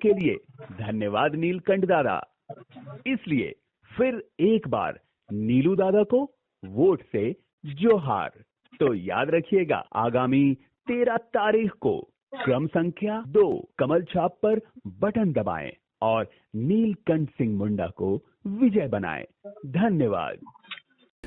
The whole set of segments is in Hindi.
के लिए धन्यवाद नीलकंठ दादा। इसलिए फिर एक बार नीलू दादा को वोट से जोहार। तो याद रखिएगा, आगामी 13 तारीख को क्रम संख्या 2 कमल छाप पर बटन दबाएं और नीलकंठ सिंह मुंडा को विजय बनाएं। धन्यवाद।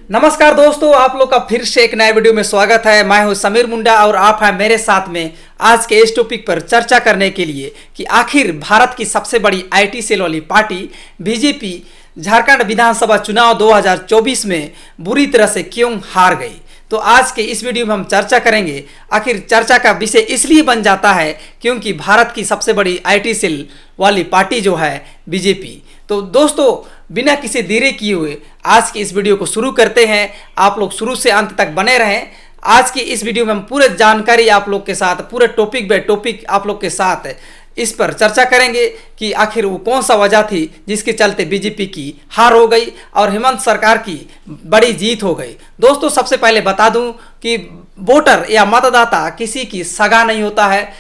नमस्कार दोस्तों, आप लोग का फिर से एक नए वीडियो में स्वागत है। मैं हूं समीर मुंडा और आप हैं मेरे साथ में आज के इस टॉपिक पर चर्चा करने के लिए कि आखिर भारत की सबसे बड़ी आईटी सेल वाली पार्टी बीजेपी झारखंड विधानसभा चुनाव 2024 में बुरी तरह से क्यों हार गई। तो आज के इस वीडियो में हम चर्चा करेंगे। आखिर चर्चा का विषय इसलिए बन जाता है क्योंकि भारत की सबसे बड़ी आईटी सेल वाली पार्टी जो है बीजेपी। तो दोस्तों, बिना किसी देरी किए हुए आज की इस वीडियो को शुरू करते हैं। आप लोग शुरू से अंत तक बने रहें। आज की इस वीडियो में हम पूरे जानकारी आप लोग के साथ, पूरे टॉपिक बाय टॉपिक आप लोग के साथ इस पर चर्चा करेंगे कि आखिर वो कौन सा वजह थी जिसके चलते बीजेपी की हार हो गई और हेमंत सरकार की बड़ी जीत हो गई। दोस्तों, सबसे पहले बता दूं कि वोटर या मतदाता किसी की सगा नहीं होता है।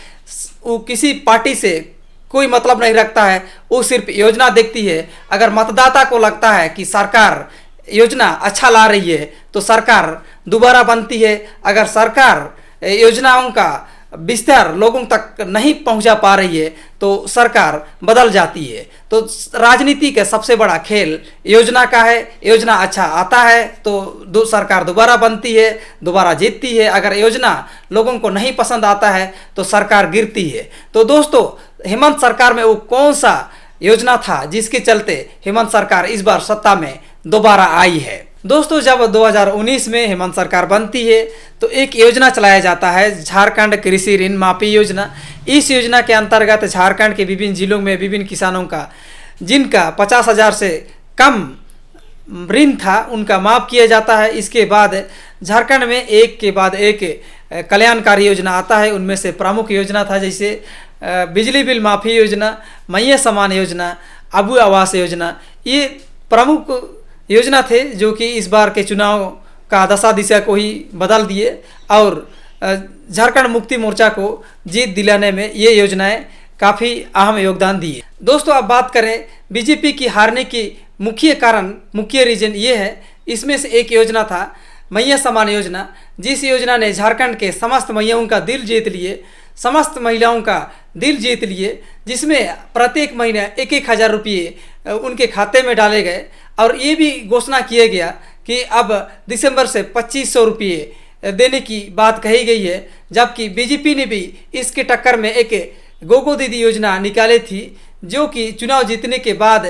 वो किसी पार्टी से कोई मतलब नहीं रखता है, वो सिर्फ योजना देखती है। अगर मतदाता को लगता है कि सरकार योजना अच्छा ला रही है तो सरकार दोबारा बनती है। अगर सरकार योजनाओं का विस्तार लोगों तक नहीं पहुंचा पा रही है तो सरकार बदल जाती है। तो राजनीति का सबसे बड़ा खेल योजना का है। योजना अच्छा आता है तो सरकार दोबारा बनती है, दोबारा जीतती है। अगर योजना लोगों को नहीं पसंद आता है तो सरकार गिरती है। तो दोस्तों, हेमंत सरकार में वो कौन सा योजना था जिसके चलते हेमंत सरकार इस बार सत्ता में दोबारा आई है। दोस्तों, जब 2019 में हेमंत सरकार बनती है तो एक योजना चलाया जाता है, झारखंड कृषि ऋण माफी योजना। इस योजना के अंतर्गत झारखंड के विभिन्न जिलों में विभिन्न किसानों का जिनका 50,000 से कम ऋण था उनका माफ़ किया जाता है। इसके बाद झारखंड में एक के बाद एक कल्याणकारी योजना आता है। उनमें से प्रमुख योजना था जैसे बिजली बिल माफ़ी योजना, मैया समान योजना, अबू आवास योजना। ये प्रमुख योजना थे जो कि इस बार के चुनाव का दशा दिशा को ही बदल दिए और झारखंड मुक्ति मोर्चा को जीत दिलाने में ये योजनाएं काफ़ी अहम योगदान दिए। दोस्तों, अब बात करें बीजेपी की हारने की मुख्य कारण, मुख्य रीजन ये है। इसमें से एक योजना था मैया समान योजना, जिस योजना ने झारखंड के समस्त मैयाओं का दिल जीत लिए, समस्त महिलाओं का दिल जीत लिए, जिसमें प्रत्येक महीने 1-1 हज़ार रुपये उनके खाते में डाले गए और ये भी घोषणा किया गया कि अब दिसंबर से 2500 रुपये देने की बात कही गई है। जबकि बीजेपी ने भी इसके टक्कर में एक गोगो दीदी योजना निकाली थी जो कि चुनाव जीतने के बाद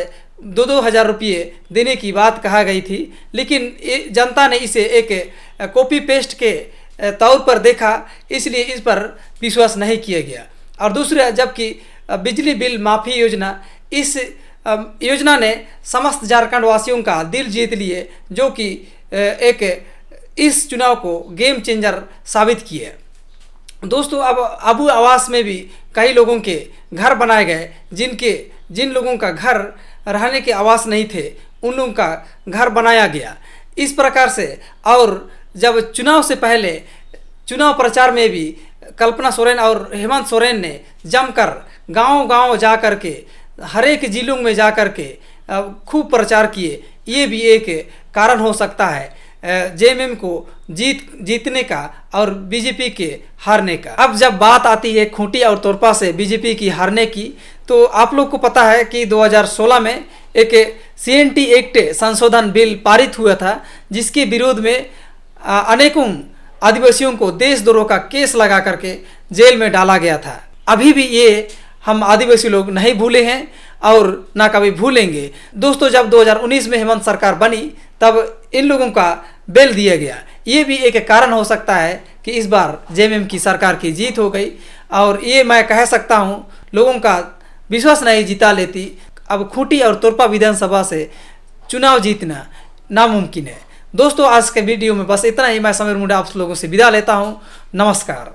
2-2 हज़ार रुपये देने की बात कहा गई थी। लेकिन जनता ने इसे एक कॉपी पेस्ट के तौर पर देखा, इसलिए इस पर विश्वास नहीं किया गया। और दूसरा, जबकि बिजली बिल माफ़ी योजना, इस योजना ने समस्त झारखंड वासियों का दिल जीत लिए जो कि एक इस चुनाव को गेम चेंजर साबित किए। दोस्तों, अब अबू आवास में भी कई लोगों के घर बनाए गए जिन लोगों का घर रहने के आवास नहीं थे उन लोगों का घर बनाया गया। इस प्रकार से, और जब चुनाव से पहले चुनाव प्रचार में भी कल्पना सोरेन और हेमंत सोरेन ने जमकर गांव-गांव जा कर के, हर एक जिलों में जा कर के खूब प्रचार किए। ये भी एक कारण हो सकता है जेएमएम को जीतने का और बीजेपी के हारने का। अब जब बात आती है खूंटी और तोरपा से बीजेपी की हारने की, तो आप लोग को पता है कि 2016 में एक सीएनटी एक्ट संशोधन बिल पारित हुआ था जिसके विरोध में अनेकों आदिवासियों को देशद्रोह का केस लगा करके जेल में डाला गया था। अभी भी ये हम आदिवासी लोग नहीं भूले हैं और ना कभी भूलेंगे। दोस्तों, जब 2019 में हेमंत सरकार बनी तब इन लोगों का बेल दिया गया। ये भी एक कारण हो सकता है कि इस बार जेएमएम की सरकार की जीत हो गई और ये मैं कह सकता हूँ लोगों का विश्वास नहीं जीता लेती। अब खूंटी और तोरपा विधानसभा से चुनाव जीतना नामुमकिन है। दोस्तों, आज के वीडियो में बस इतना ही। मैं समीर मुंडा आप लोगों से विदा लेता हूँ। नमस्कार।